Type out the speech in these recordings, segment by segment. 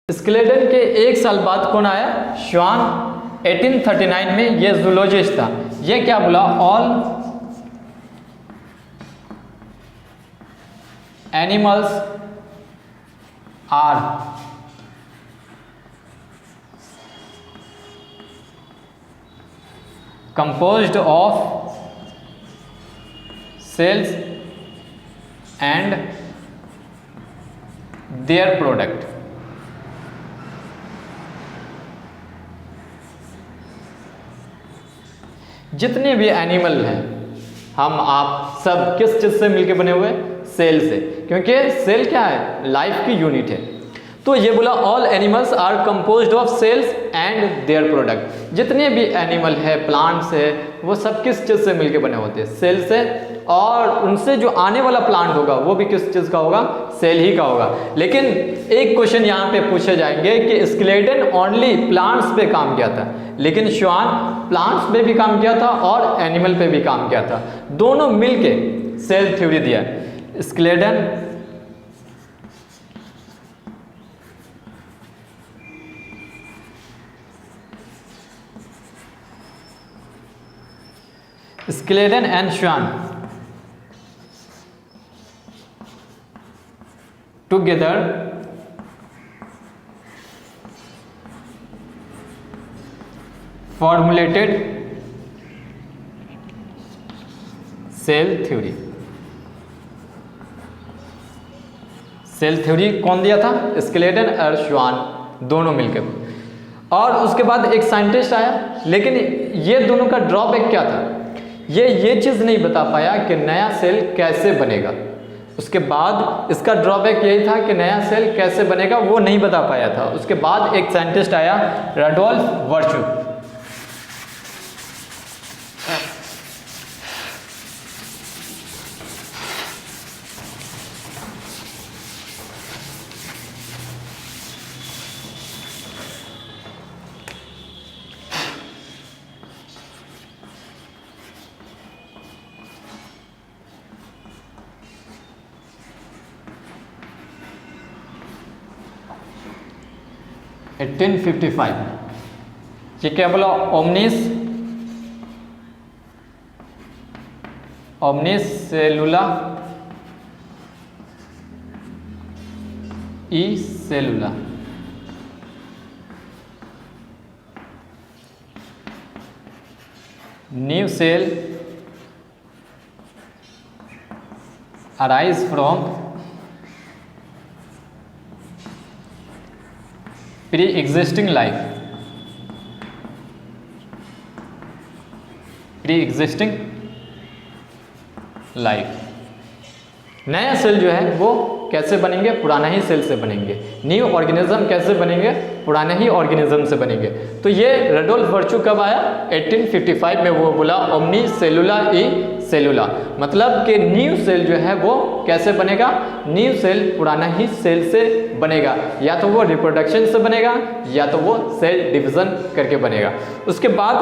Skeleton के एक साल बाद कौन आया? श्वान। 1839 में ये जूलॉजिस्ट था। ये क्या बोला? All animals are composed of cells and their product। जितने भी एनिमल हैं, हम आप सब किस चीज से मिलके बने हुए? सेल से, क्योंकि सेल क्या है? लाइफ की यूनिट है। तो ये बोला all animals are composed of cells and their product. जितने भी एनिमल है, प्लांट्स है, वो सब किस चीज से मिलके बने होते हैं? सेल से। और उनसे जो आने वाला प्लांट होगा वो भी किस चीज का होगा? सेल ही का होगा। लेकिन एक क्वेश्चन यहाँ पे पूछे जाएंगे कि स्केलेटन ओनली प्लांट्स पे काम किया था, लेकिन श्वान प्लांट्स पे भी काम किया था और एनिमल पे भी काम किया था। दोनों मिलके सेल थ्योरी दिया। Schleiden and Schwann together formulated cell theory. Cell theory कौन दिया था? स्केलेटन और श्वान दोनों मिलकर। और उसके बाद एक साइंटिस्ट आया, लेकिन ये दोनों का ड्रॉबैक क्या था? ये चीज़ नहीं बता पाया कि नया सेल कैसे बनेगा। उसके बाद इसका ड्रॉबैक यही था कि नया सेल कैसे बनेगा वो नहीं बता पाया था। उसके बाद एक साइंटिस्ट आया, रडोल्फ वर्चू। ये क्या बोला? Omnis cellula e cellula. New cell arise from pre-existing life। pre-existing life. नया सेल जो है वो कैसे बनेंगे? पुराना ही सेल से बनेंगे। न्यू ऑर्गेनिज्म कैसे बनेंगे? पुराने ही ऑर्गेनिज्म से बनेंगे। तो ये रडोल्फ वर्चू कब आया? 1855 में। वो बोला ओमनी सेलुला ई सेलुला, मतलब कि न्यू सेल जो है वो कैसे बनेगा? न्यू सेल पुराना ही सेल से बनेगा। या तो वो रिप्रोडक्शन से बनेगा या तो वो सेल डिवीजन करके बनेगा। उसके बाद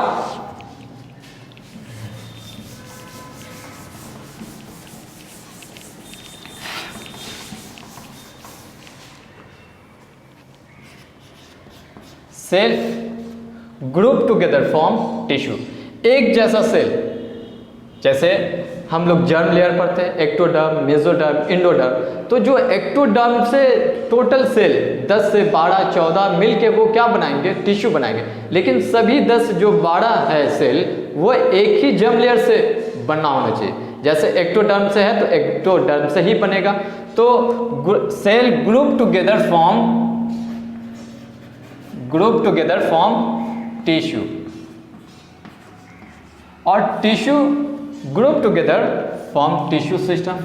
cell group together form tissue. एक जैसा सेल, जैसे हम लोग जर्म लेयर पढ़ते हैं, एक्टोडर्म, मेसोडर्म, इंडोडर्म। तो जो एक्टोडर्म से टोटल सेल 10 से 12, 14 मिल के वो क्या बनाएंगे? टिश्यू बनाएंगे। लेकिन सभी 10 जो 12 है सेल वो एक ही जर्म लेयर से बनना होना चाहिए। जैसे एक्टोडर्म से है तो एक्टोडर्म से ही बनेगा। तो cell group together form tissue, और tissue group together form tissue system.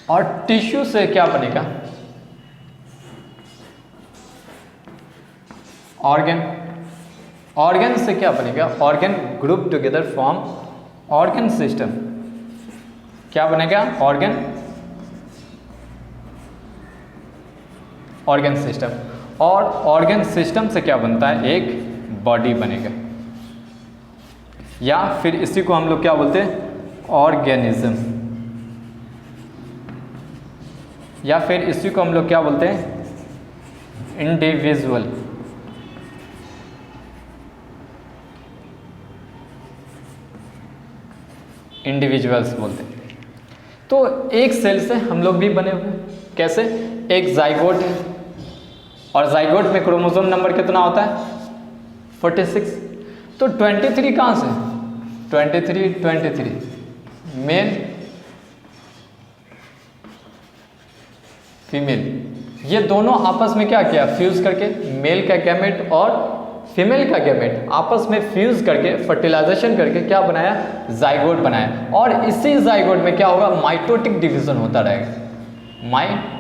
और टिश्यू से क्या बनेगा? ऑर्गन। ऑर्गन से क्या बनेगा? Organ group together form organ system. क्या बनेगा? Organ system. और ऑर्गन सिस्टम से क्या बनता है? एक बॉडी बनेगा। या फिर इसी को हम लोग क्या बोलते हैं, ऑर्गेनिज्म, या फिर इसी को हम लोग क्या बोलते हैं, इंडिविजुअल। इंडिविजुअल्स बोलते हैं। तो एक सेल से हम लोग भी बने हुए हैं। कैसे? एक जाइगोट है और जाइगोट में क्रोमोसोम नंबर कितना होता है, 46। तो 23 कहाँ से, 23 मेल फीमेल, ये दोनों आपस में क्या किया, फ्यूज करके, मेल का गैमेट और फीमेल का गैमेट आपस में फ्यूज करके फर्टिलाइजेशन करके क्या बनाया, जाइगोट बनाया। और इसी जाइगोट में क्या होगा, माइटोटिक डिवीजन होता रहेगा, माइटोटिक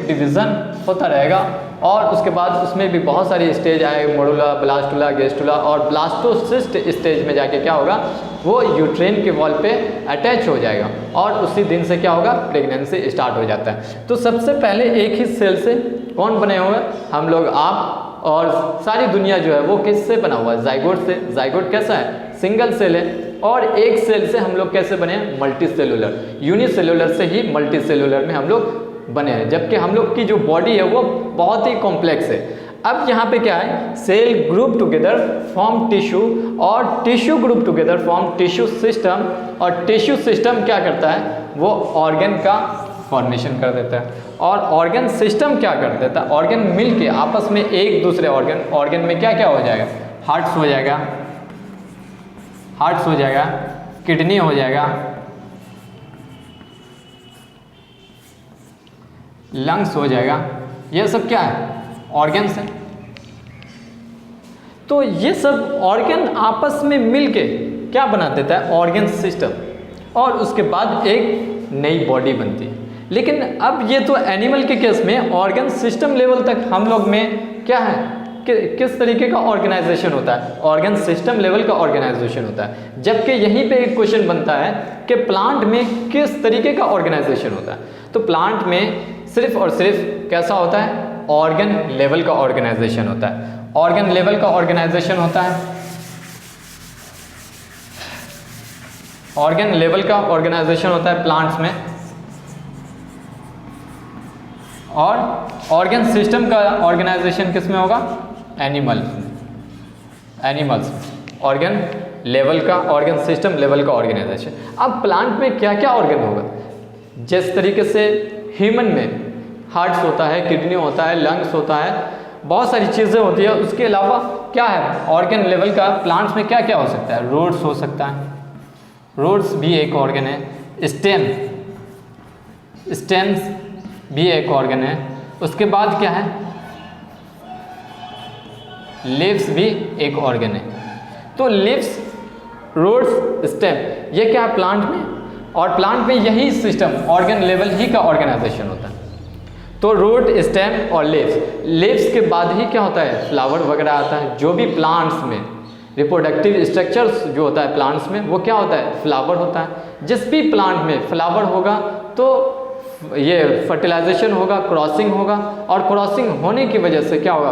डिवीजन होता रहेगा। और उसके बाद उसमें भी बहुत सारी स्टेज आए, मोडुला, ब्लास्टुला, गेस्टुला, और ब्लास्टोसिस्ट स्टेज में जाके क्या होगा, वो यूट्रेन के वॉल पे अटैच हो जाएगा और उसी दिन से क्या होगा, प्रेगनेंसी स्टार्ट हो जाता है। तो सबसे पहले एक ही सेल से कौन बने हुए हैं, हम लोग, आप और सारी दुनिया जो है वो किससे बना हुआ है, जाइगोट से। जाइगोट कैसा है, सिंगल सेल है। और एक सेल से हम लोग कैसे बने हैं, मल्टी सेलुलर। यूनिसेलुलर से ही मल्टी सेलुलर में हम लोग बने हैं, जबकि हम लोग की जो बॉडी है वो बहुत ही कॉम्प्लेक्स है। अब यहाँ पे क्या है, cell group together form tissue, और tissue group together form tissue system, और टिश्यू सिस्टम क्या करता है, वो ऑर्गन का फॉर्मेशन कर देता है। और ऑर्गन सिस्टम क्या कर देता है, ऑर्गन मिल के आपस में एक दूसरे ऑर्गन में क्या क्या हो जाएगा, हार्ट्स हो जाएगा, हार्ट्स हो जाएगा, किडनी हो जाएगा, लंग्स हो जाएगा। ये सब क्या है, ऑर्गन्स हैं। तो ये सब ऑर्गन आपस में मिलके क्या बना देता है, ऑर्गन सिस्टम, और उसके बाद एक नई बॉडी बनती है। लेकिन अब ये तो एनिमल के केस में ऑर्गन सिस्टम लेवल तक हम लोग में क्या है कि किस तरीके का ऑर्गेनाइजेशन होता है, ऑर्गन सिस्टम लेवल का ऑर्गेनाइजेशन होता है। जबकि यहीं पे एक क्वेश्चन बनता है कि प्लांट में किस तरीके का ऑर्गेनाइजेशन होता है। तो प्लांट में सिर्फ और सिर्फ कैसा होता है, ऑर्गन लेवल का ऑर्गेनाइजेशन होता है। ऑर्गन लेवल का ऑर्गेनाइजेशन होता है, ऑर्गन लेवल का ऑर्गेनाइजेशन होता है प्लांट्स में। और ऑर्गन सिस्टम का ऑर्गेनाइजेशन किस में होगा, एनिमल्स। ऑर्गन लेवल का, ऑर्गन सिस्टम लेवल का ऑर्गेनाइजेशन। अब प्लांट में क्या क्या ऑर्गन होगा, जिस तरीके से ह्यूमन में हार्ट्स होता है, किडनी होता है, लंग्स होता है, बहुत सारी चीज़ें होती है। उसके अलावा क्या है, ऑर्गन लेवल का प्लांट्स में क्या क्या हो सकता है, रूट्स हो सकता है, रूट्स भी एक ऑर्गन है। स्टेम्स भी एक ऑर्गन है। उसके बाद क्या है, लीव्स भी एक ऑर्गन है। तो लीव्स, रूट्स, स्टेम, ये क्या है प्लांट में, और प्लांट में यही सिस्टम ऑर्गन लेवल ही का ऑर्गेनाइजेशन होता है। तो रूट, स्टेम और लीव्स के बाद ही क्या होता है, फ्लावर वगैरह आता है। जो भी प्लांट्स में रिप्रोडक्टिव स्ट्रक्चर्स जो होता है प्लांट्स में, वो क्या होता है, फ्लावर होता है। जिस भी प्लांट में फ्लावर होगा तो ये फर्टिलाइजेशन होगा, क्रॉसिंग होगा, और क्रॉसिंग होने की वजह से क्या होगा,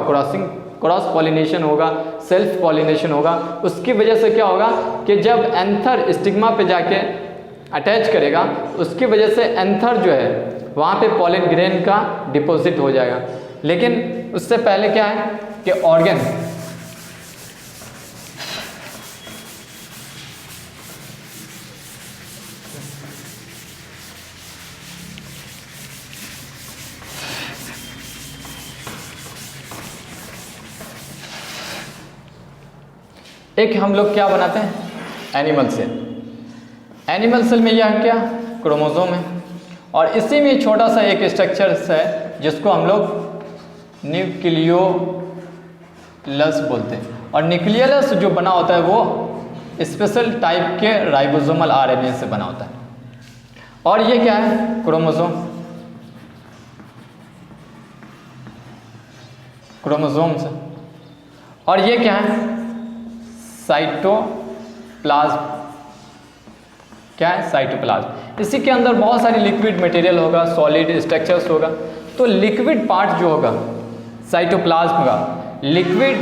क्रॉस पॉलिनेशन होगा, सेल्फ पॉलिनेशन होगा। उसकी वजह से क्या होगा कि जब एंथर स्टिग्मा पे जाके अटैच करेगा, उसकी वजह से एंथर जो है वहाँ पे पॉलन ग्रेन का डिपॉजिट हो जाएगा। लेकिन उससे पहले क्या है कि ऑर्गन एक हम लोग क्या बनाते हैं, एनिमल सेल। एनिमल सेल में यह क्या, क्रोमोसोम है, और इसी में छोटा सा एक स्ट्रक्चर है जिसको हम लोग न्यूक्लियोलस बोलते हैं। और न्यूक्लियोलस जो बना होता है वो स्पेशल टाइप के राइबोसोमल आरएनए से बना होता है। और ये क्या है, क्रोमोसोम्स। और ये क्या है, साइटोप्लाज्म। क्या है, साइटोप्लाज्म। इसी के अंदर बहुत सारी लिक्विड मटेरियल होगा, सॉलिड स्ट्रक्चर्स होगा। तो लिक्विड पार्ट जो होगा साइटोप्लाज्म का, लिक्विड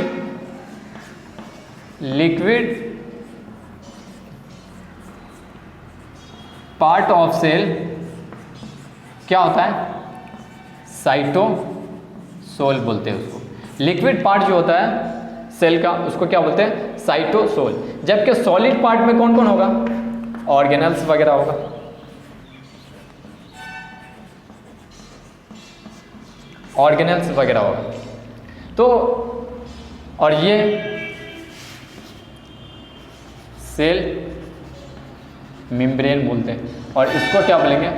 पार्ट ऑफ सेल क्या होता है? साइटोसोल बोलते हैं उसको। लिक्विड पार्ट जो होता है सेल का उसको क्या बोलते हैं? साइटोसोल। जबकि सॉलिड पार्ट में कौन कौन होगा? ऑर्गेनल्स वगैरह होगा। ऑर्गेनल्स वगैरह होगा। तो और ये सेल मेम्ब्रेन बोलते हैं और इसको क्या बोलेंगे?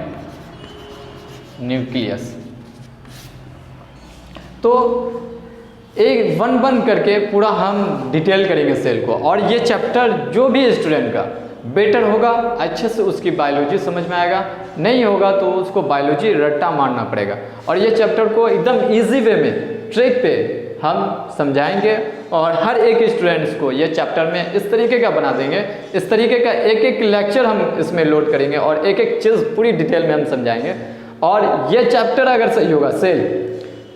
न्यूक्लियस। तो एक वन वन करके पूरा हम डिटेल करेंगे सेल को, और ये चैप्टर जो भी स्टूडेंट का बेटर होगा अच्छे से उसकी बायोलॉजी समझ में आएगा, नहीं होगा तो उसको बायोलॉजी रट्टा मारना पड़ेगा। और ये चैप्टर को एकदम इजी वे में ट्रिक पे हम समझाएंगे और हर एक स्टूडेंट्स को ये चैप्टर में इस तरीके का बना देंगे, इस तरीके का एक एक लेक्चर हम इसमें लोड करेंगे और एक एक चीज़ पूरी डिटेल में हम समझाएंगे। और ये चैप्टर अगर सही होगा सेल,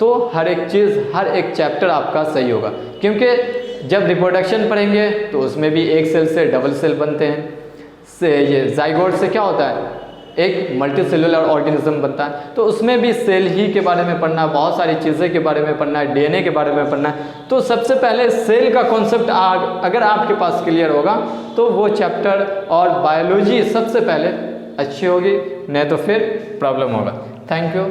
तो हर एक चीज़ हर एक चैप्टर आपका सही होगा। क्योंकि जब रिप्रोडक्शन पढ़ेंगे तो उसमें भी एक सेल से डबल सेल बनते हैं, से ये जाइगोट से क्या होता है? एक मल्टीसेलुलर ऑर्गेनिज्म बनता है। तो उसमें भी सेल ही के बारे में पढ़ना है, बहुत सारी चीज़ें के बारे में पढ़ना है, डीएनए के बारे में पढ़ना है। तो सबसे पहले सेल का कॉन्सेप्ट अगर आपके पास क्लियर होगा तो वो चैप्टर और बायोलॉजी सबसे पहले अच्छी होगी, नहीं तो फिर प्रॉब्लम होगा। Thank you.